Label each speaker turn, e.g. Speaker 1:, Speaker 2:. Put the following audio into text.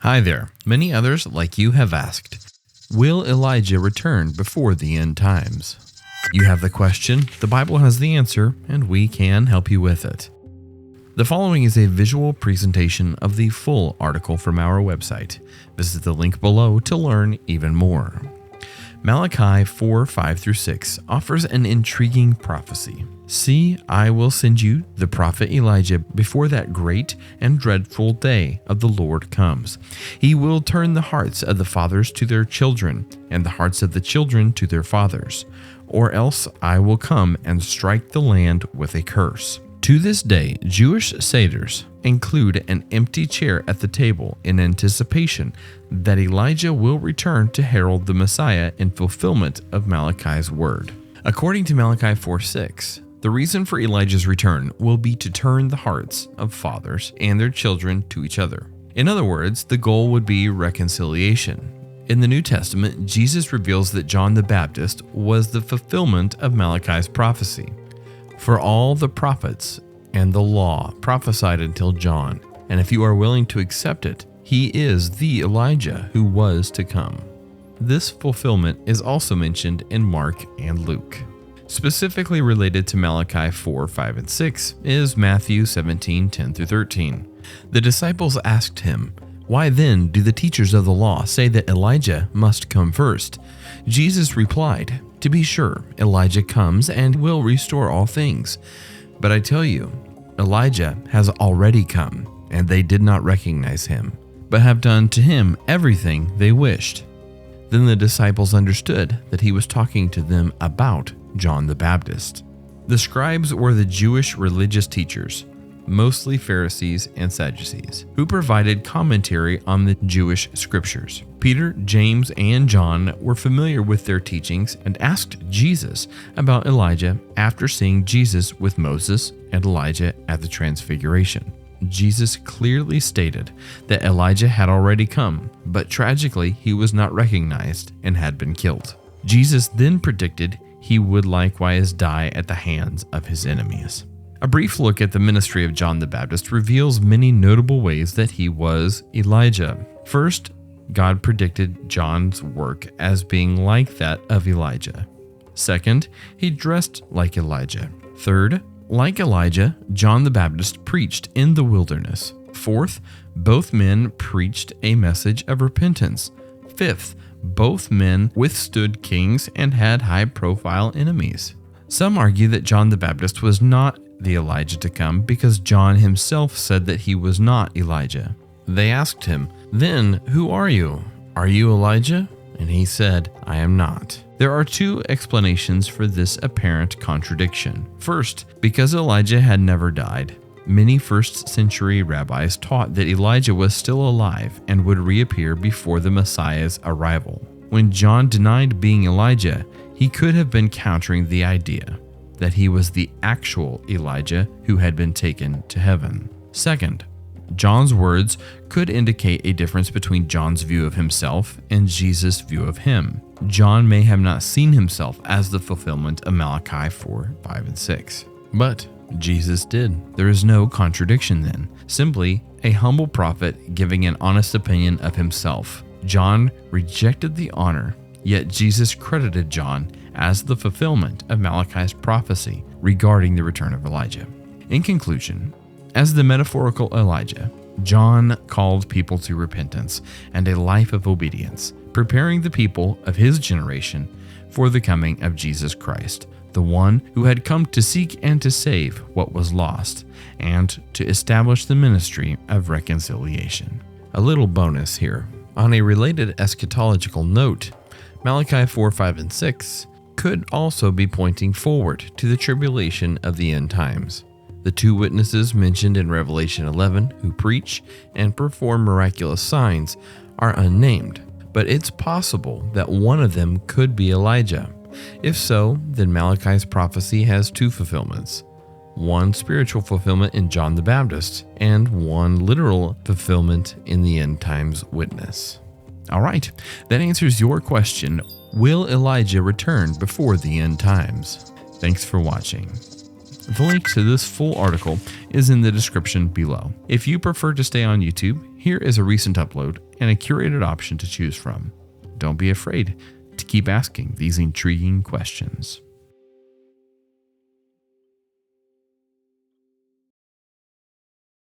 Speaker 1: Hi there. Many others like you have asked, will Elijah return before the end times? You have the question, the Bible has the answer, and we can help you with it. The following is a visual presentation of the full article from our website. Visit the link below to learn even more. Malachi 4:5-6 offers an intriguing prophecy. See, I will send you the prophet Elijah before that great and dreadful day of the Lord comes. He will turn the hearts of the fathers to their children, and the hearts of the children to their fathers, or else I will come and strike the land with a curse. To this day, Jewish seders include an empty chair at the table in anticipation that Elijah will return to herald the Messiah in fulfillment of Malachi's word. According to Malachi 4:6, the reason for Elijah's return will be to turn the hearts of fathers and their children to each other. In other words, the goal would be reconciliation. In the New Testament, Jesus reveals that John the Baptist was the fulfillment of Malachi's prophecy. For all the prophets and the law prophesied until John, and if you are willing to accept it, he is the Elijah who was to come. This fulfillment is also mentioned in Mark and Luke. Specifically related to Malachi 4:5-6 is Matthew 17:10-13. The disciples asked him, "Why then do the teachers of the law say that Elijah must come first?" Jesus replied, "To be sure, Elijah comes and will restore all things. But I tell you, Elijah has already come, and they did not recognize him, but have done to him everything they wished." Then the disciples understood that he was talking to them about John the Baptist. The scribes were the Jewish religious teachers, mostly Pharisees and Sadducees, who provided commentary on the Jewish scriptures. Peter, James, and John were familiar with their teachings and asked Jesus about Elijah after seeing Jesus with Moses and Elijah at the Transfiguration. Jesus clearly stated that Elijah had already come, but tragically he was not recognized and had been killed. Jesus then predicted he would likewise die at the hands of his enemies. A brief look at the ministry of John the Baptist reveals many notable ways that he was Elijah. First, God predicted John's work as being like that of Elijah. Second, he dressed like Elijah. Third, like Elijah, John the Baptist preached in the wilderness. Fourth, both men preached a message of repentance. Fifth, both men withstood kings and had high-profile enemies. Some argue that John the Baptist was not the Elijah to come because John himself said that he was not Elijah. They asked him, "Then who are you? Are you Elijah?" And he said, "I am not." There are two explanations for this apparent contradiction. First, because Elijah had never died, many first-century rabbis taught that Elijah was still alive and would reappear before the Messiah's arrival. When John denied being Elijah, he could have been countering the idea that he was the actual Elijah who had been taken to heaven. Second, John's words could indicate a difference between John's view of himself and Jesus' view of him. John may have not seen himself as the fulfillment of Malachi 4:5-6, but Jesus did. There is no contradiction then, simply a humble prophet giving an honest opinion of himself. John rejected the honor, yet Jesus credited John as the fulfillment of Malachi's prophecy regarding the return of Elijah. In conclusion, as the metaphorical Elijah, John called people to repentance and a life of obedience, preparing the people of his generation for the coming of Jesus Christ, the one who had come to seek and to save what was lost, and to establish the ministry of reconciliation. A little bonus here. On a related eschatological note, Malachi 4:5-6 could also be pointing forward to the tribulation of the end times. The two witnesses mentioned in Revelation 11 who preach and perform miraculous signs are unnamed, but it's possible that one of them could be Elijah. If so, then Malachi's prophecy has two fulfillments. One spiritual fulfillment in John the Baptist, and one literal fulfillment in the end times witness. All right, that answers your question. Will Elijah return before the end times? Thanks for watching. The link to this full article is in the description below. If you prefer to stay on YouTube, Here is a recent upload and a curated option to choose from. Don't be afraid to keep asking these intriguing questions.